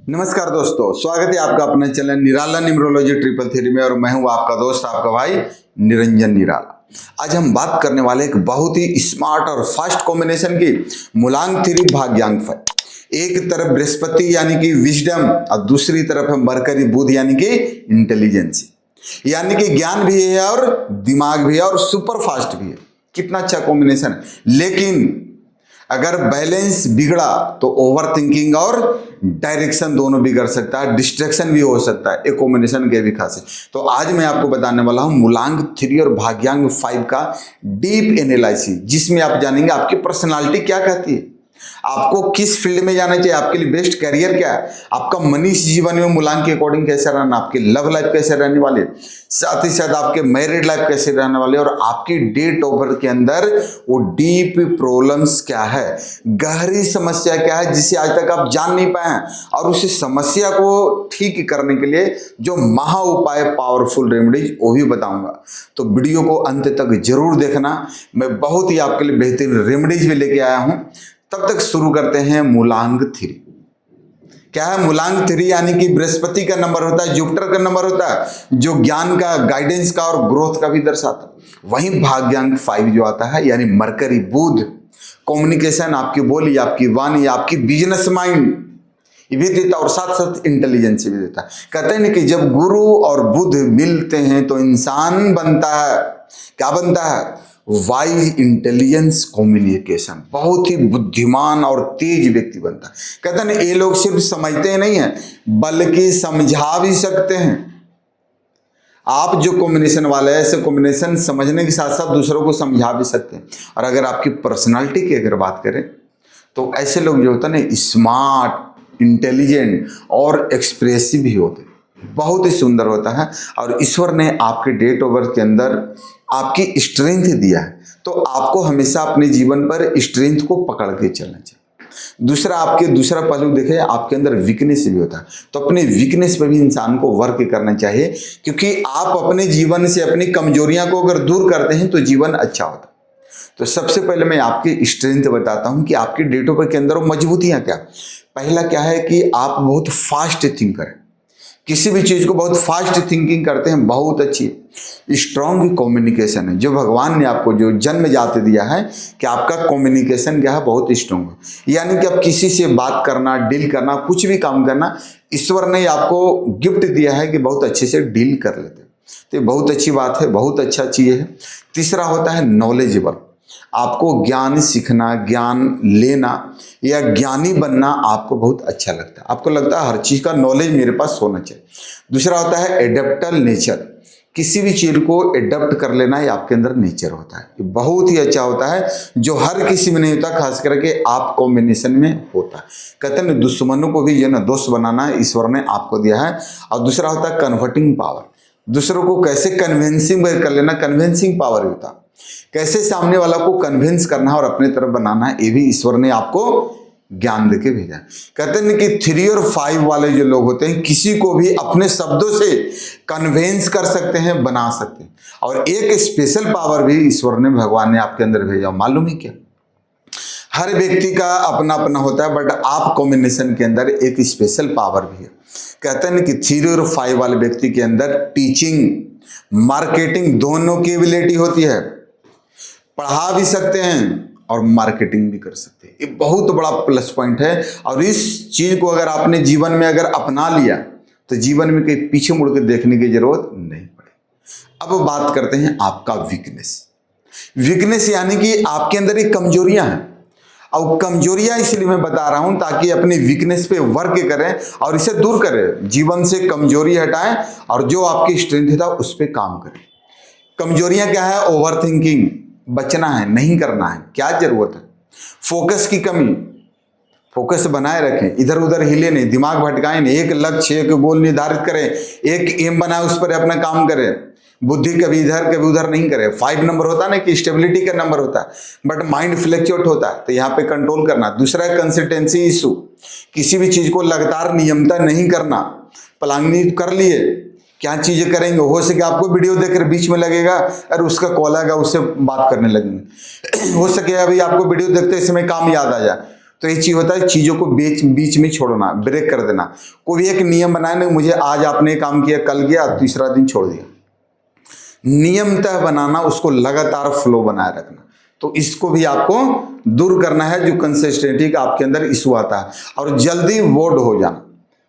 नमस्कार दोस्तों, स्वागत है आपका अपने चैनल निराला न्यूमरोलॉजी ट्रिपल थ्री में। और मैं हूं आपका दोस्त, आपका भाई निरंजन निराला। आज हम बात करने वाले एक बहुत ही स्मार्ट और फास्ट कॉम्बिनेशन की मूलांक थ्री भाग्यांक फाइव। एक तरफ बृहस्पति यानी कि विजडम और दूसरी तरफ है मरकरी बुध यानी कि इंटेलिजेंसी, यानी कि ज्ञान भी है और दिमाग भी है और सुपर फास्ट भी है। कितना अच्छा कॉम्बिनेशन है। लेकिन अगर बैलेंस बिगड़ा तो ओवर थिंकिंग और डायरेक्शन दोनों बिगड़ सकता है, डिस्ट्रैक्शन भी हो सकता है। एक कॉम्बिनेशन के भी खास है। तो आज मैं आपको बताने वाला हूं मूलांक थ्री और भाग्यांक फाइव का डीप एनालिसिस, जिसमें आप जानेंगे आपकी पर्सनालिटी क्या कहती है, आपको किस फील्ड में जाना चाहिए, आपके लिए बेस्ट करियर क्या है, आपका मनी जीवन में मूलांक के अकॉर्डिंग कैसे रहना, आपकी लव लाइफ कैसे रहने वाली है, साथ ही साथ आपके मैरिड लाइफ कैसे रहने वाले, और आपकी डेट ऑफ बर्थ के अंदर वो डीप प्रॉब्लम्स क्या है, गहरी समस्या क्या है जिसे आज तक आप जान नहीं पाए हैं, और उस समस्या को ठीक करने के लिए जो महा उपाय, पावरफुल रेमेडीज वो भी बताऊंगा। तो वीडियो को अंत तक जरूर देखना। मैं बहुत ही आपके लिए बेहतरीन रेमेडीज भी लेके आया हूं। तब तक शुरू करते हैं मूलांक थ्री। क्या है मूलांक थ्री? यानी कि बृहस्पति का नंबर होता है, जुपिटर का नंबर होता है, जो ज्ञान का, गाइडेंस का और ग्रोथ का भी दर्शाता है। वहीं भाग्यांक फाइव जो आता है यानी मरकरी बुध, कम्युनिकेशन, आपकी बोली, आपकी वाणी, आपकी बिजनेस माइंड ये भी देता है, और साथ साथ इंटेलिजेंस भी देता है। कहते हैं ना कि जब गुरु और बुध मिलते हैं तो इंसान बनता है, क्या बनता है? वाइज इंटेलिजेंस कम्युनिकेशन, बहुत ही बुद्धिमान और तेज व्यक्ति बनता है। कहते हैं ना, ये लोग सिर्फ समझते नहीं है बल्कि समझा भी सकते हैं। आप जो कॉम्बिनेशन वाले हैं, ऐसे कॉम्बिनेशन समझने के साथ साथ दूसरों को समझा भी सकते हैं। और अगर आपकी पर्सनालिटी की अगर बात करें तो ऐसे लोग जो होता है ना, स्मार्ट, इंटेलिजेंट और एक्सप्रेसिव भी होते हैं, बहुत ही सुंदर होता है। और ईश्वर ने आपके डेट ऑफ बर्थ के अंदर आपकी स्ट्रेंथ दिया है, तो आपको हमेशा अपने जीवन पर स्ट्रेंथ को पकड़ के चलना चाहिए। दूसरा पहलू देखें, आपके अंदर वीकनेस भी होता है, तो अपने वीकनेस पर भी इंसान को वर्क करना चाहिए, क्योंकि आप अपने जीवन से अपनी कमजोरियां को अगर दूर करते हैं तो जीवन अच्छा होता है। तो सबसे पहले मैं आपकी स्ट्रेंथ बताता हूं कि आपकी डेट ऑफ बर्थ के अंदर वो मजबूतियां क्या। पहला क्या है कि आप बहुत फास्ट थिंकर हैं, किसी भी चीज को बहुत फास्ट थिंकिंग करते हैं, बहुत अच्छी स्ट्रॉन्ग कम्युनिकेशन है। जो भगवान ने आपको जो जन्म जाते दिया है कि आपका कम्युनिकेशन क्या है, बहुत स्ट्रॉन्ग है। यानी कि आप किसी से बात करना, डील करना, कुछ भी काम करना, ईश्वर ने आपको गिफ्ट दिया है कि बहुत अच्छे से डील कर लेते हैं। तो ये बहुत अच्छी बात है, बहुत अच्छा चीज है। तीसरा होता है नॉलेजेबल। आपको ज्ञान सीखना, ज्ञान लेना या ज्ञानी बनना आपको बहुत अच्छा लगता है। आपको लगता है हर चीज का नॉलेज मेरे पास होना चाहिए। दूसरा होता है एडेप्टल नेचर। किसी भी चीज को एडप्ट कर लेना ये आपके अंदर नेचर होता है, ये बहुत ही अच्छा होता है, जो हर किसी में नहीं होता, खास करके आप कॉम्बिनेशन में होता है। कहते हैं दुश्मनों को भी जो ना दोस्त बनाना ईश्वर ने आपको दिया है। और दूसरा होता है कन्वर्टिंग पावर। दूसरों को कैसे कन्विंसिंग कर लेना, कन्विंसिंग पावर भी होता है। कैसे सामने वाला को कन्विंस करना है और अपने तरफ बनाना है, ये भी ईश्वर ने आपको ज्ञान देके भेजा। कहते हैं कि थ्री और फाइव वाले जो लोग होते हैं, किसी को भी अपने शब्दों से कन्विंस कर सकते हैं, बना सकते हैं। और एक स्पेशल पावर भी ईश्वर ने, भगवान ने आपके अंदर भेजा। मालूम है क्या? हर व्यक्ति का अपना अपना होता है, बट आप कॉम्बिनेशन के अंदर एक स्पेशल पावर भी है। कहते हैं कि थ्री और फाइव वाले व्यक्ति के अंदर टीचिंग, मार्केटिंग दोनों की एबिलिटी होती है। पढ़ा भी सकते हैं और मार्केटिंग भी कर सकते हैं। ये बहुत बड़ा प्लस पॉइंट है। और इस चीज को अगर आपने जीवन में अगर अपना लिया तो जीवन में कहीं पीछे मुड़ के देखने की जरूरत नहीं पड़े। अब बात करते हैं आपका वीकनेस। वीकनेस यानी कि आपके अंदर एक कमजोरियां हैं, और कमजोरियां इसलिए मैं बता रहा हूं ताकि अपने वीकनेस पे वर्क करें और इसे दूर करें, जीवन से कमजोरी हटाएं और जो आपकी स्ट्रेंथ था उस पर काम करें। कमजोरियां क्या है? ओवर थिंकिंग, बचना है, नहीं करना है, क्या जरूरत है। फोकस की कमी, फोकस बनाए रखें, इधर उधर हिले नहीं, दिमाग भटकाएं नहीं, एक लक्ष्य, एक गोल निर्धारित करें, एक एम बनाए, उस पर अपना काम करें। बुद्धि कभी इधर कभी उधर नहीं करे। 5 नंबर होता है ना कि स्टेबिलिटी का नंबर होता है, बट माइंड फ्लक्चुएट होता है, तो यहाँ पे कंट्रोल करना। दूसरा है कंसिस्टेंसी इशू, किसी भी चीज को लगातार नियमता नहीं करना। प्लानिंग कर लिए क्या चीजें करेंगे, हो सके आपको वीडियो देखकर बीच में लगेगा अरे उसका कॉल आएगा, उससे बात करने लगेंगे। हो सके अभी आपको वीडियो देखते समय काम याद आ जाए, तो ये चीज होता है, चीजों को बीच में छोड़ना, ब्रेक कर देना। कोई भी एक नियम बनाए ना, मुझे आज आपने काम किया, कल किया, तीसरा दिन छोड़ दिया। नियमतः बनाना, उसको लगातार फ्लो बनाए रखना। तो इसको भी आपको दूर करना है, जो कंसिस्टेंसी का आपके अंदर इशू आता है। और जल्दी बोर्ड हो जाना,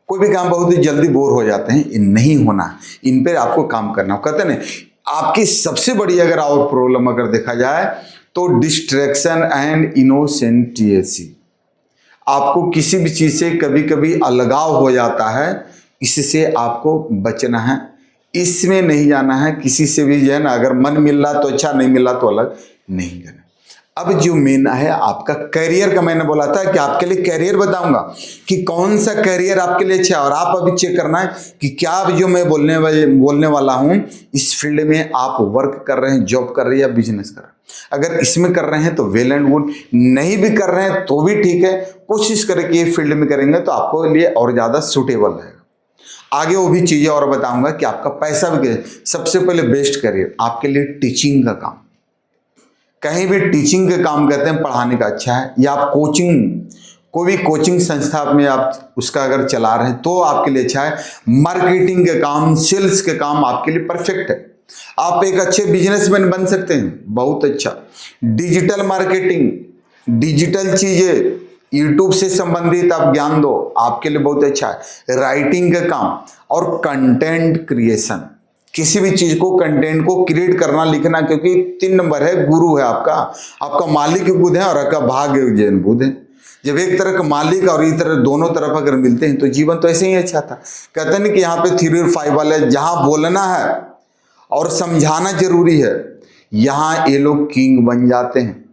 कोई भी काम बहुत ही जल्दी बोर हो जाते हैं, ये नहीं होना, इन पे आपको काम करना। कहते हैं ना, आपकी सबसे बड़ी अगर और प्रॉब्लम अगर देखा जाए तो डिस्ट्रैक्शन एंड इनोसेंटियसी। आपको किसी भी चीज से कभी कभी अलगाव हो जाता है, इससे आपको बचना है, इसमें नहीं जाना है। किसी से भी जो है ना, अगर मन मिल रहा तो अच्छा, नहीं मिल रहा तो अलग नहीं करना। अब जो मेन है आपका करियर का, मैंने बोला था कि आपके लिए करियर बताऊंगा कि कौन सा करियर आपके लिए अच्छा है। और आप अभी चेक करना है कि क्या जो मैं बोलने वाला हूं, इस फील्ड में आप वर्क कर रहे हैं, जॉब कर रहे हैं या बिजनेस कर रहे हैं। अगर इसमें कर रहे हैं तो वेल एंड गुड, नहीं भी कर रहे हैं तो भी ठीक है। कोशिश करें कि ये फील्ड में करेंगे तो आपको लिए और ज्यादा सुटेबल रहेगा। आगे वो भी चीजें और बताऊंगा कि आपका पैसा भी सबसे पहले बेस्ट करियर आपके लिए टीचिंग का काम। कहीं भी टीचिंग के काम कहते हैं, पढ़ाने का अच्छा है। या आप कोचिंग, कोई भी कोचिंग संस्था में आप उसका अगर चला रहे हैं तो आपके लिए अच्छा है। मार्केटिंग के काम, सेल्स के काम आपके लिए परफेक्ट है। आप एक अच्छे बिजनेसमैन बन सकते हैं, बहुत अच्छा। डिजिटल मार्केटिंग, डिजिटल चीजें, यूट्यूब से संबंधित आप ज्ञान दो, आपके लिए बहुत अच्छा है। राइटिंग का काम और कंटेंट क्रिएशन, किसी भी चीज को, कंटेंट को क्रिएट करना, लिखना, क्योंकि 3 नंबर है, गुरु है आपका मालिक बुध है और आपका भाग्य जैन बुध है। जब एक तरह का मालिक और एक तरह दोनों तरफ अगर मिलते हैं तो जीवन तो ऐसे ही अच्छा था। कहते हैं कि यहाँ पे 3 और 5 वाले, जहां बोलना है और समझाना जरूरी है, यहां ये लोग किंग बन जाते हैं।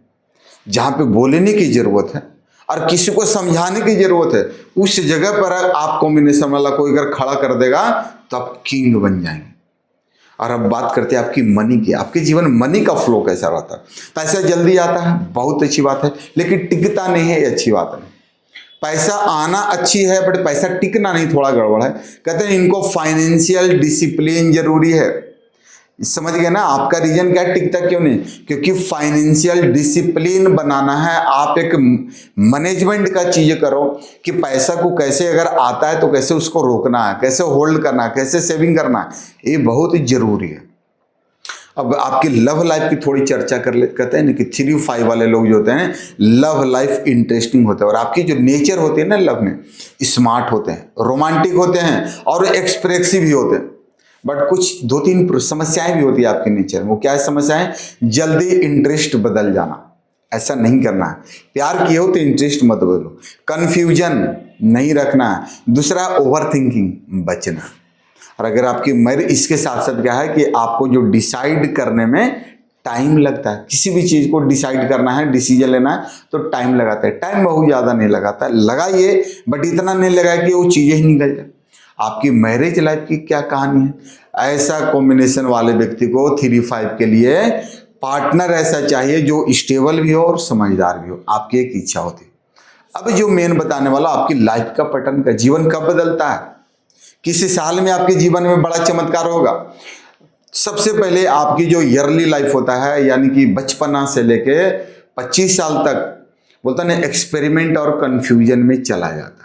जहां पे बोलने की जरूरत है और किसी को समझाने की जरूरत है, उस जगह पर आप कॉम्बिनेशन वाला कोई अगर खड़ा कर देगा तो आप किंग बन जाएंगे। और अब बात करते हैं आपकी मनी की। आपके जीवन मनी का फ्लो कैसा रहता है? पैसा जल्दी आता है, बहुत अच्छी बात है, लेकिन टिकता नहीं है, ये अच्छी बात नहीं। पैसा आना अच्छी है, बट पैसा टिकना नहीं, थोड़ा गड़बड़ है। कहते हैं इनको फाइनेंशियल डिसिप्लिन जरूरी है। समझ गए ना? आपका रीजन क्या टिकता क्यों नहीं? क्योंकि फाइनेंशियल डिसिप्लिन बनाना है। आप एक मैनेजमेंट का चीज करो कि पैसा को कैसे अगर आता है तो कैसे उसको रोकना है, कैसे होल्ड करना है, कैसे सेविंग करना है, ये बहुत ही जरूरी है। अब आपकी लव लाइफ की थोड़ी चर्चा कर ले। कहते हैं ना कि 3-5 वाले लोग जो होते हैं, लव लाइफ इंटरेस्टिंग होता है। और आपकी जो नेचर होती है ना लव में, स्मार्ट होते हैं, रोमांटिक होते हैं और एक्सप्रेसिव भी होते हैं। बट कुछ 2-3 समस्याएं भी होती है आपके नेचर में। वो क्या है समस्याएं? जल्दी इंटरेस्ट बदल जाना, ऐसा नहीं करना है। प्यार किए हो तो इंटरेस्ट मत बदलो। कंफ्यूजन नहीं रखना है। दूसरा, ओवर थिंकिंग, बचना। और अगर आपकी मैरिज, इसके साथ साथ क्या है कि आपको जो डिसाइड करने में टाइम लगता है, किसी भी चीज को डिसाइड करना है, डिसीजन लेना है तो टाइम लगाता है। टाइम बहुत ज्यादा नहीं लगाता, लगाइए बट इतना नहीं लगाए कि वो चीजें ही निकल जाए। आपकी मैरिज लाइफ की क्या कहानी है? ऐसा कॉम्बिनेशन वाले व्यक्ति को 3-5 के लिए पार्टनर ऐसा चाहिए जो स्टेबल भी हो और समझदार भी हो। आपकी एक इच्छा होती है। अब जो मेन बताने वाला, आपकी लाइफ का पैटर्न का, जीवन कब बदलता है, किसी साल में आपके जीवन में बड़ा चमत्कार होगा। सबसे पहले आपकी जो ईयरली लाइफ होता है, यानी कि बचपना से लेके 25 साल तक, बोलता ना, एक्सपेरिमेंट और कंफ्यूजन में चला जाता है।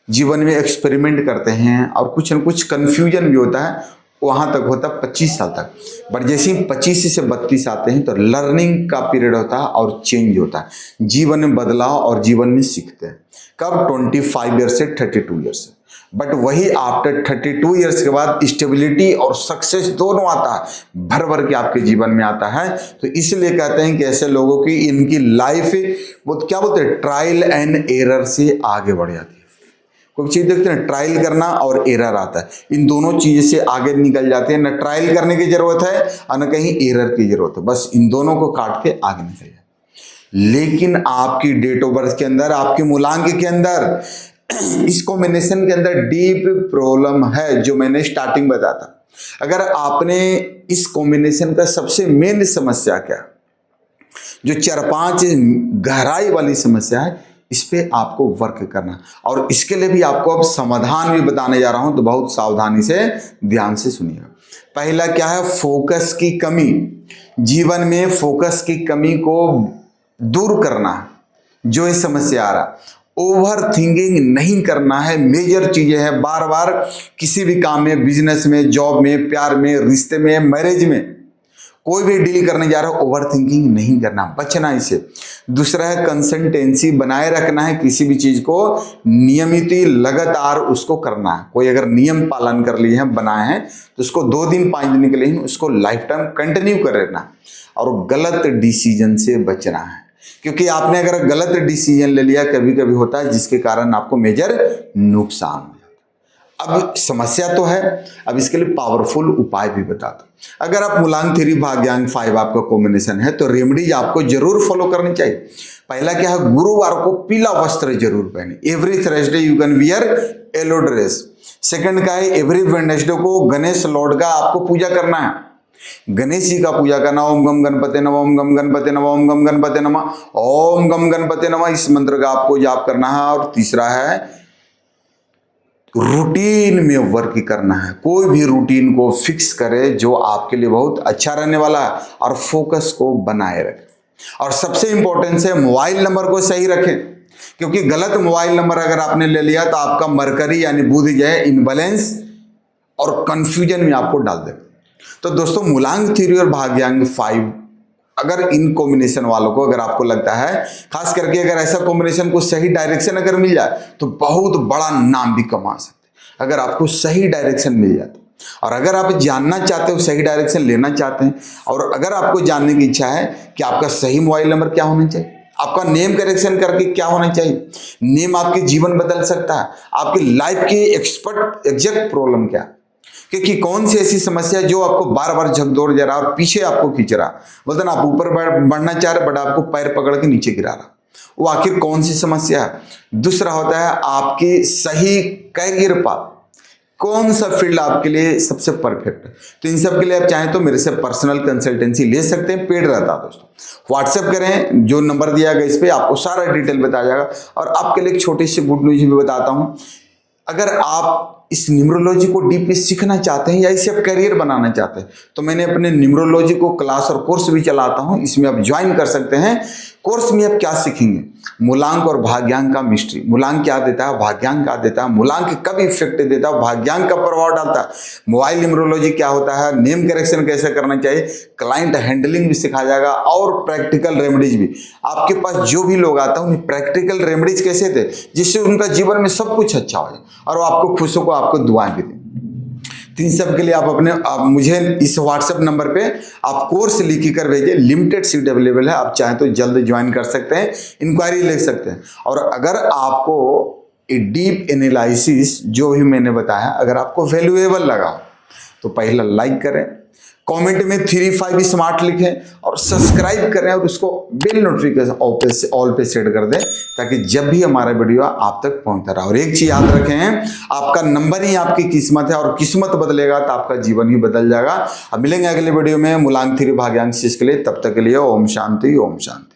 जीवन में एक्सपेरिमेंट करते हैं और कुछ न कुछ कंफ्यूजन भी होता है, वहां तक होता है 25 साल तक। बट जैसे ही 25 से 32 आते हैं तो लर्निंग का पीरियड होता है और चेंज होता है, जीवन में बदलाव और जीवन में सीखते हैं। कब? 25 ईयर से 32 ईयर से। बट वही आफ्टर 32 ईयर्स के बाद स्टेबिलिटी और सक्सेस दोनों आता है, भर भर के आपके जीवन में आता है। तो इसलिए कहते हैं कि ऐसे लोगों की, इनकी लाइफ वो क्या बोलते हैं, ट्रायल एंड एरर से आगे बढ़ जाती है। कोई चीज देखते हैं, ट्रायल करना और एरर आता है, इन दोनों चीज से आगे निकल जाते हैं। न ट्रायल करने की जरूरत है और न कहीं एरर की जरूरत है, बस इन दोनों को काट के आगे निकल जाए। लेकिन आपकी डेट ऑफ बर्थ के अंदर, आपके मूलांक के अंदर, इस कॉम्बिनेशन के अंदर डीप प्रॉब्लम है, जो मैंने स्टार्टिंग बताया था। अगर आपने इस कॉम्बिनेशन का सबसे मेन समस्या क्या, जो 4-5 गहराई वाली समस्या है, इस पे आपको वर्क करना। और इसके लिए भी आपको अब समाधान भी बताने जा रहा हूं, तो बहुत सावधानी से ध्यान से सुनिएगा। पहला क्या है? फोकस की कमी। जीवन में फोकस की कमी को दूर करना। जो ये समस्या आ रहा, ओवर थिंकिंग नहीं करना है। मेजर चीजें हैं, बार बार किसी भी काम में, बिजनेस में, जॉब में, प्यार में, रिश्ते में, मैरिज में, कोई भी डील करने जा रहा है, ओवर थिंकिंग नहीं करना, बचना इससे। दूसरा है कंसिस्टेंसी बनाए रखना है, किसी भी चीज को नियमित लगातार उसको करना है। कोई अगर नियम पालन कर लिए हैं, बनाए हैं, तो उसको 2 दिन 5 दिन के लिए उसको लाइफ टाइम कंटिन्यू कर रहना। और गलत डिसीजन से बचना है, क्योंकि आपने अगर गलत डिसीजन ले लिया, कभी कभी होता है जिसके कारण आपको मेजर नुकसान हो। अब समस्या तो है, अब इसके लिए पावरफुल उपाय भी बताता हूं। अगर आप मूलांक 3 भाग्यांक 5 आपका कॉम्बिनेशन है, तो रेमेडीज आपको जरूर फॉलो करनी चाहिए। पहला क्या है, गुरुवार को पीला वस्त्र जरूर पहने। Every Thursday you can wear yellow dress. Second का है, एवरी वेडनेसडे को गणेश लॉर्ड का आपको पूजा करना है, गणेश जी का पूजा करना। ओम गम गणपते नमः, ओम गम गणपते नमः, ओम गम गणपते नमः, ओम गम गणपते नमः, इस मंत्र का आपको जाप करना है। और तीसरा है, रूटीन में वर्क करना है। कोई भी रूटीन को फिक्स करे जो आपके लिए बहुत अच्छा रहने वाला है, और फोकस को बनाए रखें। और सबसे इंपॉर्टेंट है, मोबाइल नंबर को सही रखें, क्योंकि गलत मोबाइल नंबर अगर आपने ले लिया तो आपका मरकरी यानी बुध जो है इनबैलेंस और कंफ्यूजन में आपको डाल देगा। तो दोस्तों, मूलांक 3 और भाग्यांक 5 अगर इन कॉम्बिनेशन वालों को, अगर आपको लगता है, खास करके अगर ऐसा कॉम्बिनेशन को सही डायरेक्शन अगर मिल जाए, तो बहुत बड़ा नाम भी कमा सकते हैं। अगर आपको सही डायरेक्शन मिल जाता, और अगर आप जानना चाहते हो, सही डायरेक्शन लेना चाहते हैं, और अगर आपको जानने की इच्छा है कि आपका सही मोबाइल नंबर क्या होना चाहिए, आपका नेम करेक्शन करके क्या होना चाहिए, नेम आपके जीवन बदल सकता है, आपकी लाइफ की एक्सपर्ट एग्जैक्ट प्रॉब्लम क्या, क्योंकि कौन सी ऐसी समस्या जो आपको बार बार झकझोर जा रहा और पीछे आपको खींच रहा, बोलते ना आप ऊपर बढ़ना चाह रहे बट आपको पैर पकड़ के नीचे गिरा रहा, वो आखिर कौन सी समस्या है। दूसरा होता है आपकी सही कैरियर पाथ, कौन सा फील्ड आपके लिए सबसे परफेक्ट है। तो इन सब के लिए आप चाहें तो मेरे से पर्सनल कंसल्टेंसी ले सकते हैं, पेड रहता है दोस्तों। व्हाट्सएप करें, जो नंबर दिया गया इस पर आपको सारा डिटेल बताया जाएगा। और आपके लिए एक छोटी सी गुड न्यूज भी बताता हूँ, अगर आप इस न्यूमरोलॉजी को डीपली सीखना चाहते हैं या इसे आप करियर बनाना चाहते हैं, तो मैंने अपने न्यूमरोलॉजी को क्लास और कोर्स भी चलाता हूं, इसमें आप ज्वाइन कर सकते हैं। कोर्स में आप क्या सीखेंगे, मूलांक और भाग्यांक का मिस्ट्री, मूलांक क्या देता है, भाग्यांक क्या देता है, मूलांक कब इफेक्ट देता है, भाग्यांक का प्रभाव डालता है, मोबाइल न्यूमरोलॉजी क्या होता है, नेम करेक्शन कैसे करना चाहिए, क्लाइंट हैंडलिंग भी सिखाया जाएगा, और प्रैक्टिकल रेमेडीज भी। आपके पास जो भी लोग आते हैं उन्हें प्रैक्टिकल रेमेडीज कैसे थे जिससे उनका जीवन में सब कुछ अच्छा हो जाए और वो आपको खुश होकर आपको दुआएं भी दें। तो इन सब के लिए आप मुझे इस व्हाट्सएप नंबर पे आप कोर्स लिख कर भेजिए, लिमिटेड सीट अवेलेबल है, आप चाहें तो जल्द ज्वाइन कर सकते हैं, इंक्वायरी ले सकते हैं। और अगर आपको डीप एनालिसिस जो भी मैंने बताया अगर आपको वैल्यूएबल लगा तो पहला लाइक करें, कमेंट में 3-5 स्मार्ट लिखें और सब्सक्राइब करें और उसको बेल नोटिफिकेशन ऑल पे सेट कर दें, ताकि जब भी हमारा वीडियो आप तक पहुंचता रहा। और एक चीज याद रखें, आपका नंबर ही आपकी किस्मत है, और किस्मत बदलेगा तो आपका जीवन ही बदल जाएगा। अब मिलेंगे अगले वीडियो में मूलांक 3 भाग्यांक 6 के लिए, तब तक के लिए ओम शांति ओम शांति।